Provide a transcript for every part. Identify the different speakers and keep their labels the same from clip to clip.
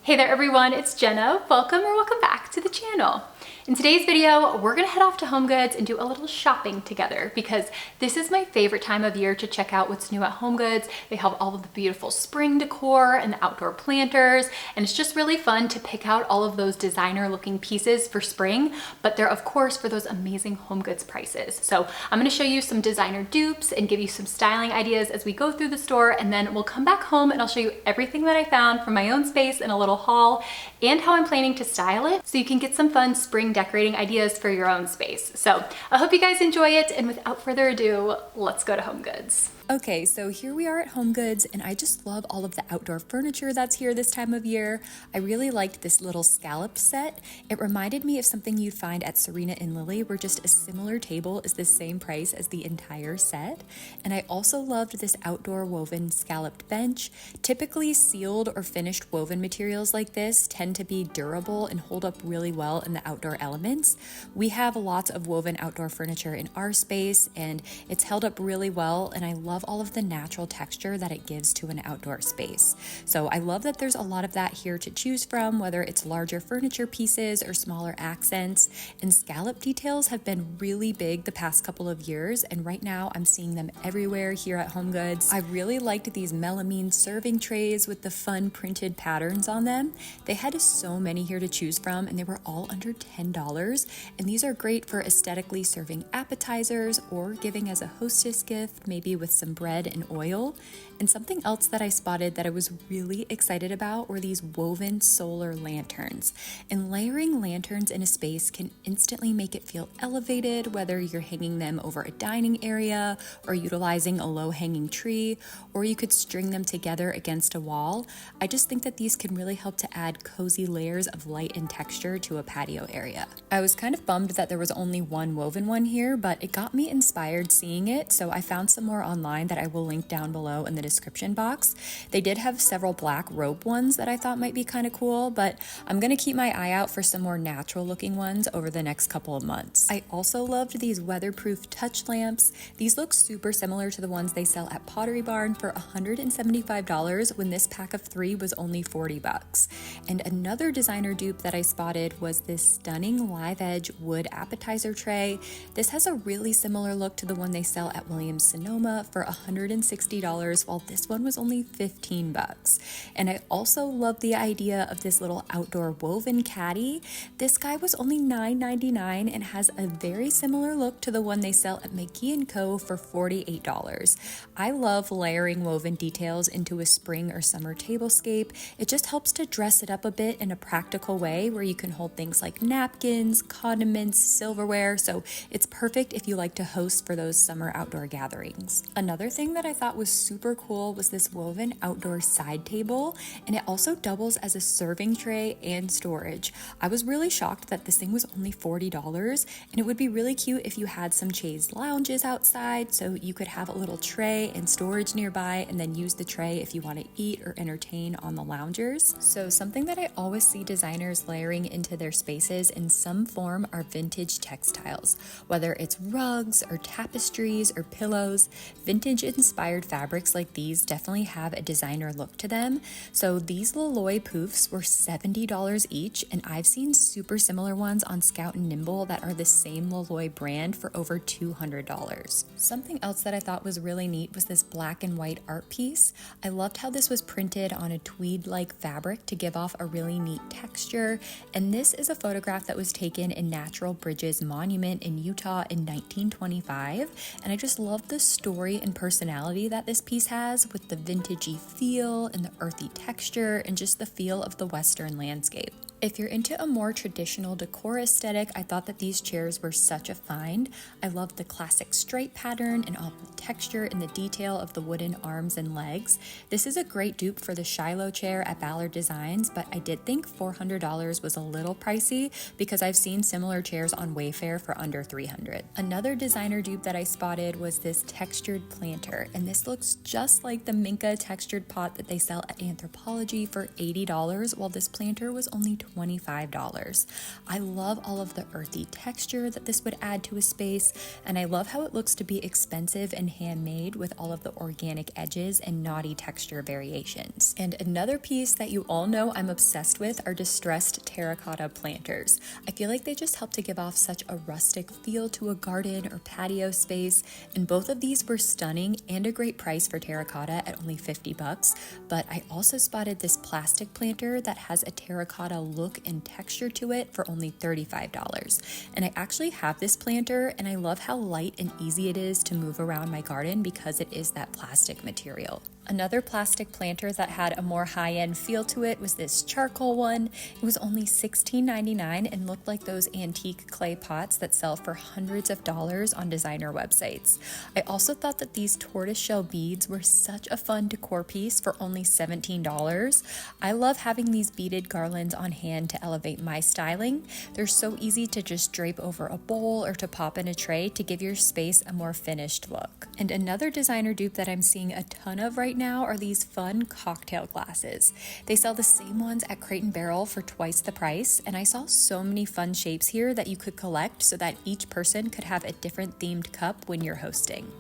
Speaker 1: Hey there everyone, it's Jenna. Welcome back to the channel. In today's video, we're gonna head off to HomeGoods and do a little shopping together because this is my favorite time of year to check out what's new at HomeGoods. They have all of the beautiful spring decor and the outdoor planters, and it's just really fun to pick out all of those designer looking pieces for spring, but they're of course for those amazing HomeGoods prices. So I'm gonna show you some designer dupes and give you some styling ideas as we go through the store, and then we'll come back home and I'll show you everything that I found from my own space in a little haul and how I'm planning to style it so you can get some fun spring decorating ideas for your own space. So I hope you guys enjoy it, and without further ado, let's go to HomeGoods. Okay, so here we are at HomeGoods, and I just love all of the outdoor furniture that's here this time of year. I really liked this little scallop set. It reminded me of something you'd find at Serena and Lily, where just a similar table is the same price as the entire set. And I also loved this outdoor woven scalloped bench. Typically sealed or finished woven materials like this tend to be durable and hold up really well in the outdoor elements. We have lots of woven outdoor furniture in our space, and it's held up really well, and I love all of the natural texture that it gives to an outdoor space. So I love that there's a lot of that here to choose from, whether it's larger furniture pieces or smaller accents. And scallop details have been really big the past couple of years, and right now I'm seeing them everywhere here at HomeGoods. I really liked these melamine serving trays with the fun printed patterns on them. They had so many here to choose from, and they were all under $10. And these are great for aesthetically serving appetizers or giving as a hostess gift, maybe with some bread and oil. And something else that I spotted that I was really excited about were these woven solar lanterns. And layering lanterns in a space can instantly make it feel elevated, whether you're hanging them over a dining area or utilizing a low-hanging tree, or you could string them together against a wall. I just think that these can really help to add cozy layers of light and texture to a patio area. I was kind of bummed that there was only one woven one here, but it got me inspired seeing it, so I found some more online that I will link down below in the description box. They did have several black rope ones that I thought might be kind of cool, but I'm gonna keep my eye out for some more natural looking ones over the next couple of months. I also loved these weatherproof touch lamps. These look super similar to the ones they sell at Pottery Barn for $175 when this pack of 3 was only $40. And another designer dupe that I spotted was this stunning live edge wood appetizer tray. This has a really similar look to the one they sell at Williams Sonoma for $160, while this one was only $15. And I also love the idea of this little outdoor woven caddy. This guy was only $9.99 and has a very similar look to the one they sell at McGee & Co. for $48. I love layering woven details into a spring or summer tablescape. It just helps to dress it up a bit in a practical way where you can hold things like napkins, condiments, silverware, so it's perfect if you like to host for those summer outdoor gatherings. Another thing that I thought was super cool was this woven outdoor side table, and it also doubles as a serving tray and storage. I was really shocked that this thing was only $40, and it would be really cute if you had some chaise lounges outside so you could have a little tray and storage nearby and then use the tray if you want to eat or entertain on the loungers. So something that I always see designers layering into their spaces in some form are vintage textiles, whether it's rugs or tapestries or pillows. Vintage inspired fabrics like these definitely have a designer look to them. So these Loloi poofs were $70 each, and I've seen super similar ones on Scout and Nimble that are the same Loloi brand for over $200. Something else that I thought was really neat was this black and white art piece. I loved how this was printed on a tweed-like fabric to give off a really neat texture, and this is a photograph that was taken in Natural Bridges Monument in Utah in 1925, and I just love the story and personality that this piece has with the vintagey feel and the earthy texture and just the feel of the Western landscape. If you're into a more traditional decor aesthetic, I thought that these chairs were such a find. I loved the classic stripe pattern and all the texture and the detail of the wooden arms and legs. This is a great dupe for the Shiloh chair at Ballard Designs, but I did think $400 was a little pricey because I've seen similar chairs on Wayfair for under $300. Another designer dupe that I spotted was this textured planter, and this looks just like the Minka textured pot that they sell at Anthropologie for $80, while this planter was only
Speaker 2: $25. I love all of the earthy texture that this would add to a space, and I love how it looks to be expensive and handmade with all of the organic edges and naughty texture variations. And another piece that you all know I'm obsessed with are distressed terracotta planters. I feel like they just help to give off such a rustic feel to a garden or patio space, and both of these were stunning and a great price for terracotta at only $50. But I also spotted this plastic planter that has a terracotta look and texture to it for only $35. And I actually have this planter, and I love how light and easy it is to move around my garden because it is that plastic material. Another plastic planter that had a more high-end feel to it was this charcoal one. It was only $16.99 and looked like those antique clay pots that sell for hundreds of dollars on designer websites. I also thought that these tortoiseshell beads were such a fun decor piece for only $17. I love having these beaded garlands on hand to elevate my styling. They're so easy to just drape over a bowl or to pop in a tray to give your space a more finished look. And another designer dupe that I'm seeing a ton of right now are these fun cocktail glasses. They sell the same ones at Crate & Barrel for twice the price, and I saw so many fun shapes here that you could collect so that each person could have a different themed cup when you're hosting.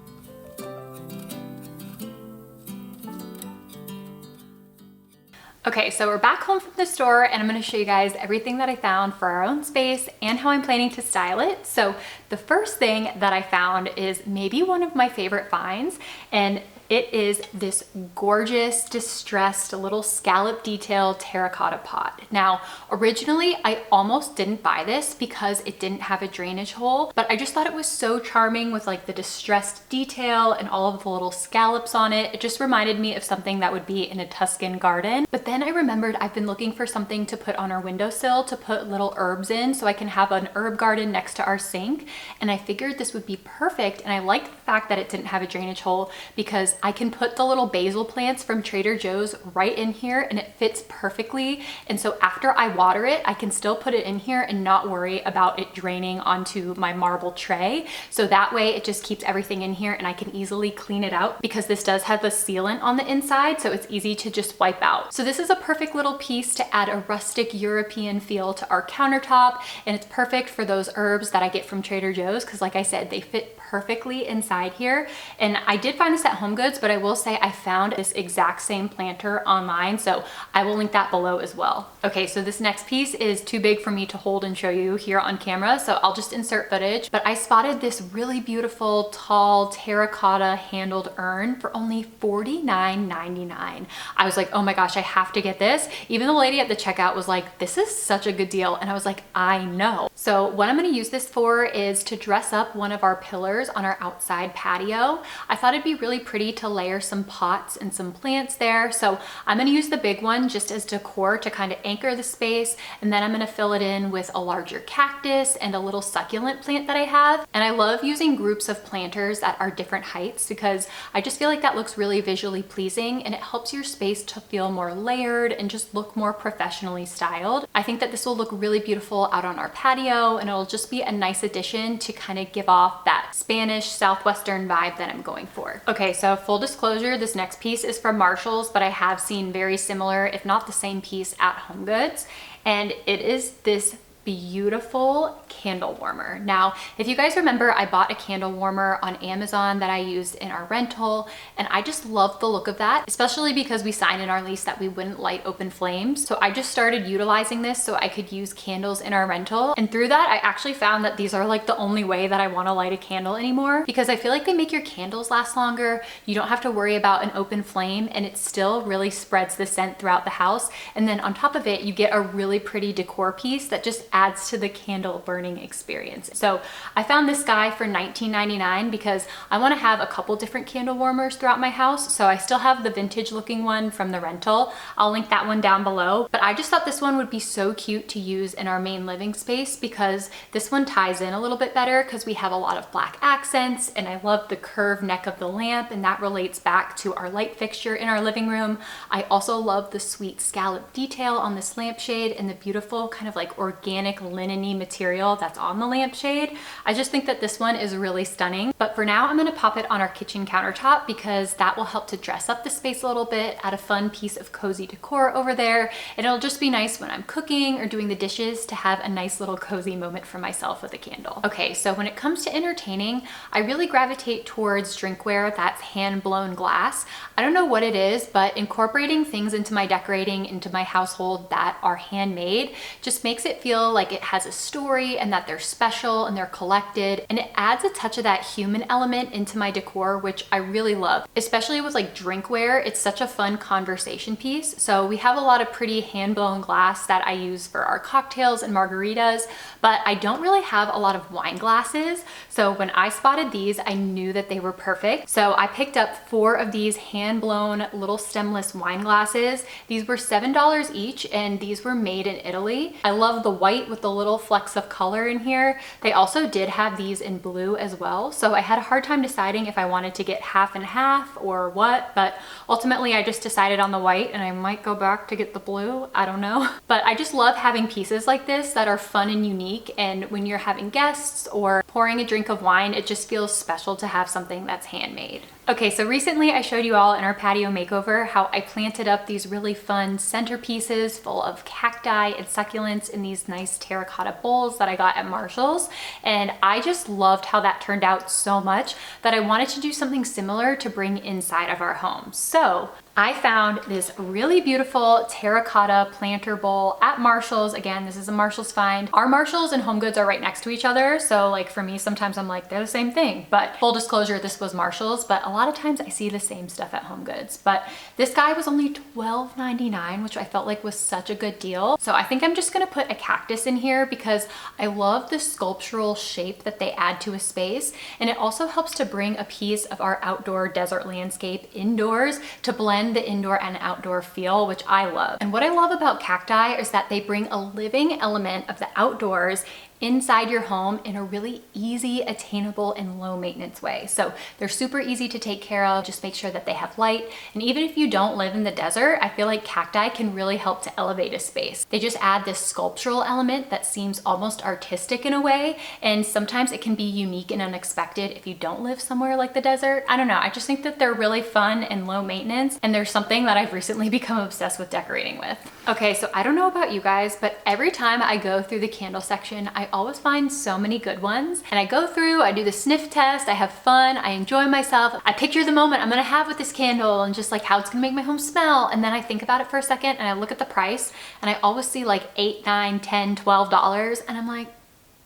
Speaker 1: Okay, so we're back home from the store, and I'm going to show you guys everything that I found for our own space and how I'm planning to style it. So the first thing that I found is maybe one of my favorite finds, and it is this gorgeous, distressed little scallop detail terracotta pot. Now, originally, I almost didn't buy this because it didn't have a drainage hole, but I just thought it was so charming with like the distressed detail and all of the little scallops on it. It just reminded me of something that would be in a Tuscan garden. But then I remembered I've been looking for something to put on our windowsill to put little herbs in so I can have an herb garden next to our sink. And I figured this would be perfect. And I liked the fact that it didn't have a drainage hole because I can put the little basil plants from Trader Joe's right in here and it fits perfectly. And so after I water it, I can still put it in here and not worry about it draining onto my marble tray. So that way it just keeps everything in here and I can easily clean it out because this does have a sealant on the inside, so it's easy to just wipe out. So this is a perfect little piece to add a rustic European feel to our countertop, and it's perfect for those herbs that I get from Trader Joe's because like I said, they fit perfectly inside here. And I did find this at HomeGoods, but I will say I found this exact same planter online, so I will link that below as well. Okay, so this next piece is too big for me to hold and show you here on camera, so I'll just insert footage, but I spotted this really beautiful, tall, terracotta handled urn for only $49.99. I was like, oh my gosh, I have to get this. Even the lady at the checkout was like, this is such a good deal, and I was like, I know. So what I'm gonna use this for is to dress up one of our pillars on our outside patio. I thought it'd be really pretty to layer some pots and some plants there. So I'm gonna use the big one just as decor to kind of anchor the space. And then I'm gonna fill it in with a larger cactus and a little succulent plant that I have. And I love using groups of planters that are different heights because I just feel like that looks really visually pleasing and it helps your space to feel more layered and just look more professionally styled. I think that this will look really beautiful out on our patio and it'll just be a nice addition to kind of give off that Spanish Southwestern vibe that I'm going for. Okay, so full disclosure, this next piece is from Marshall's, but I have seen very similar, if not the same piece at HomeGoods, and it is this beautiful candle warmer. Now, if you guys remember, I bought a candle warmer on Amazon that I used in our rental, and I just love the look of that, especially because we signed in our lease that we wouldn't light open flames. So I just started utilizing this so I could use candles in our rental. And through that, I actually found that these are like the only way that I want to light a candle anymore, because I feel like they make your candles last longer. You don't have to worry about an open flame, and it still really spreads the scent throughout the house. And then on top of it, you get a really pretty decor piece that just adds to the candle burning experience. So I found this guy for $19.99 because I want to have a couple different candle warmers throughout my house. So I still have the vintage looking one from the rental. I'll link that one down below. But I just thought this one would be so cute to use in our main living space because this one ties in a little bit better because we have a lot of black accents, and I love the curved neck of the lamp, and that relates back to our light fixture in our living room. I also love the sweet scallop detail on this lampshade and the beautiful kind of like organic organic linen-y material that's on the lampshade. I just think that this one is really stunning. But for now, I'm gonna pop it on our kitchen countertop because that will help to dress up the space a little bit, add a fun piece of cozy decor over there. And it'll just be nice when I'm cooking or doing the dishes to have a nice little cozy moment for myself with a candle. Okay, so when it comes to entertaining, I really gravitate towards drinkware that's hand-blown glass. I don't know what it is, but incorporating things into my decorating, into my household that are handmade just makes it feel like it has a story and that they're special and they're collected, and it adds a touch of that human element into my decor, which I really love. Especially with like drinkware, it's such a fun conversation piece. So we have a lot of pretty hand-blown glass that I use for our cocktails and margaritas, but I don't really have a lot of wine glasses. So when I spotted these, I knew that they were perfect. So I picked up 4 of these hand-blown little stemless wine glasses. These were $7 each, and these were made in Italy. I love the white with the little flecks of color in here. They also did have these in blue as well. So I had a hard time deciding if I wanted to get half and half or what, but ultimately I just decided on the white, and I might go back to get the blue. I don't know. But I just love having pieces like this that are fun and unique. And when you're having guests or pouring a drink of wine, it just feels special to have something that's handmade. Okay, so recently I showed you all in our patio makeover how I planted up these really fun centerpieces full of cacti and succulents in these nice terracotta bowls that I got at Marshall's. And I just loved how that turned out so much that I wanted to do something similar to bring inside of our home. So I found this really beautiful terracotta planter bowl at Marshall's. Again, this is a Marshall's find. Our Marshall's and HomeGoods are right next to each other. So like for me, sometimes I'm like, they're the same thing. But full disclosure, this was Marshall's, but a lot of times I see the same stuff at HomeGoods. But this guy was only $12.99, which I felt like was such a good deal. So I think I'm just gonna put a cactus in here because I love the sculptural shape that they add to a space. And it also helps to bring a piece of our outdoor desert landscape indoors to blend the indoor and outdoor feel, which I love. And what I love about cacti is that they bring a living element of the outdoors inside your home in a really easy, attainable, and low maintenance way. So they're super easy to take care of. Just make sure that they have light. And even if you don't live in the desert, I feel like cacti can really help to elevate a space. They just add this sculptural element that seems almost artistic in a way. And sometimes it can be unique and unexpected if you don't live somewhere like the desert. I don't know. I just think that they're really fun and low maintenance. And there's something that I've recently become obsessed with decorating with. Okay, so I don't know about you guys, but every time I go through the candle section, I always find so many good ones. And I go through, I do the sniff test, I have fun, I enjoy myself. I picture the moment I'm gonna have with this candle and just like how it's gonna make my home smell. And then I think about it for a second and I look at the price and I always see like $8, $9, $10, $12. And I'm like,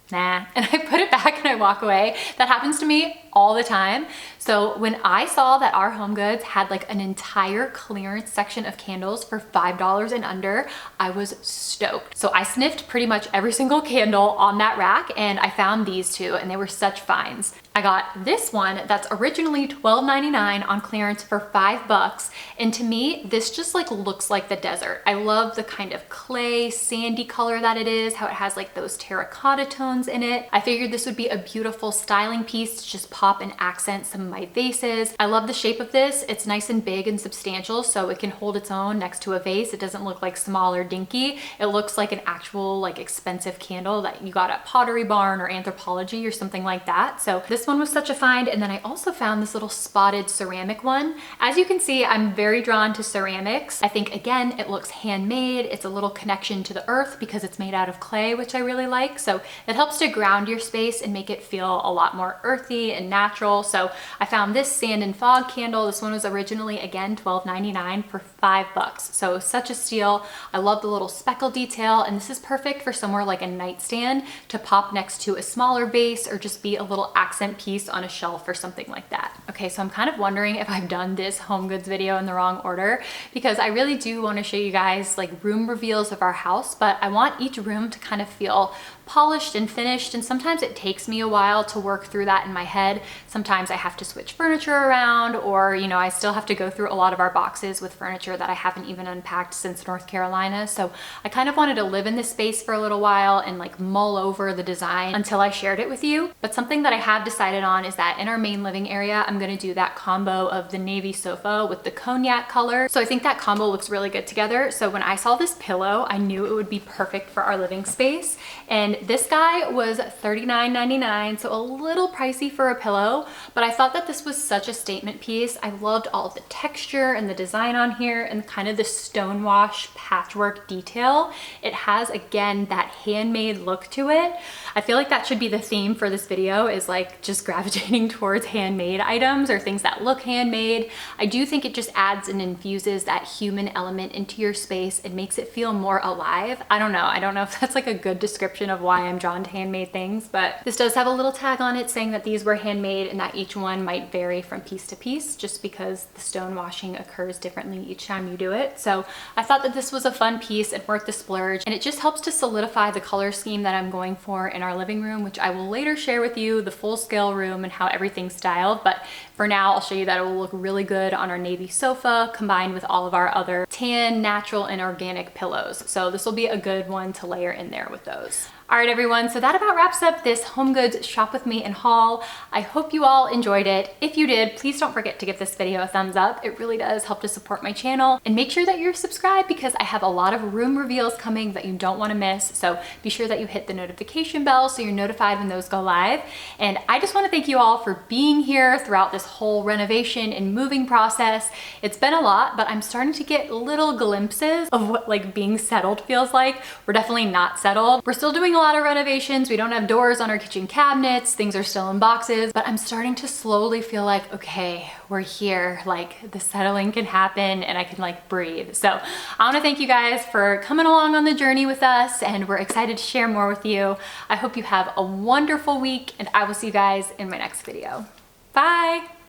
Speaker 1: nah, and I put it back and I walk away. That happens to me all the time. So when I saw that our HomeGoods had like an entire clearance section of candles for $5 and under, I was stoked. So I sniffed pretty much every single candle on that rack and I found these two and they were such finds. I got this one that's originally $12.99 on clearance for $5. And to me, this just like looks like the desert. I love the kind of clay, sandy color that it is, how it has like those terracotta tones in it. I figured this would be a beautiful styling piece to just pop and accent some of my vases. I love the shape of this. It's nice and big and substantial, so it can hold its own next to a vase. It doesn't look like small or dinky. It looks like an actual like expensive candle that you got at Pottery Barn or Anthropologie or something like that. So this one was such a find. And then I also found this little spotted ceramic one. As you can see, I'm very drawn to ceramics. I think again, it looks handmade. It's a little connection to the earth because it's made out of clay, which I really like. So it helps to ground your space and make it feel a lot more earthy and natural. So I found this sand and fog candle. This one was originally again $12.99 for $5. So such a steal. I love the little speckle detail, and this is perfect for somewhere like a nightstand to pop next to a smaller vase or just be a little accent piece on a shelf or something like that. Okay, so I'm kind of wondering if I've done this HomeGoods video in the wrong order because I really do want to show you guys like room reveals of our house, but I want each room to kind of feel polished and finished, and sometimes it takes me a while to work through that in my head. sometimes I have to switch furniture around, or, you know, I still have to go through a lot of our boxes with furniture that I haven't even unpacked since North Carolina. So I kind of wanted to live in this space for a little while and like mull over the design until I shared it with you. But something that I have decided on is that in our main living area, I'm gonna do that combo of the navy sofa with the cognac color. So I think that combo looks really good together. So when I saw this pillow, I knew it would be perfect for our living space. And this guy was $39.99, so a little pricey for a pillow, but I thought that this was such a statement piece. I loved all of the texture and the design on here and kind of the stonewash patchwork detail. It has, again, that handmade look to it. I feel like that should be the theme for this video, is like just gravitating towards handmade items or things that look handmade. I do think it just adds and infuses that human element into your space. It makes it feel more alive. I don't know if that's like a good description of why I'm drawn to handmade things, but this does have a little tag on it saying that these were handmade and that each one might vary from piece to piece just because the stone washing occurs differently each time you do it. So I thought that this was a fun piece and worth the splurge, and it just helps to solidify the color scheme that I'm going for in our living room, which I will later share with you the full scale room and how everything's styled. But for now, I'll show you that it will look really good on our navy sofa combined with all of our other tan, natural, and organic pillows. So this will be a good one to layer in there with those. All right, everyone, so that about wraps up this HomeGoods Shop With Me and haul. I hope you all enjoyed it. If you did, please don't forget to give this video a thumbs up. It really does help to support my channel. And make sure that you're subscribed because I have a lot of room reveals coming that you don't want to miss. So be sure that you hit the notification bell so you're notified when those go live. And I just want to thank you all for being here throughout this whole renovation and moving process. It's been a lot, but I'm starting to get little glimpses of what like being settled feels like. We're definitely not settled. We're still doing a lot of renovations. We don't have doors on our kitchen cabinets. Things are still in boxes, but I'm starting to slowly feel like, okay, we're here. Like the settling can happen and I can like breathe. So I want to thank you guys for coming along on the journey with us, and we're excited to share more with you. I hope you have a wonderful week, and I will see you guys in my next video. Bye.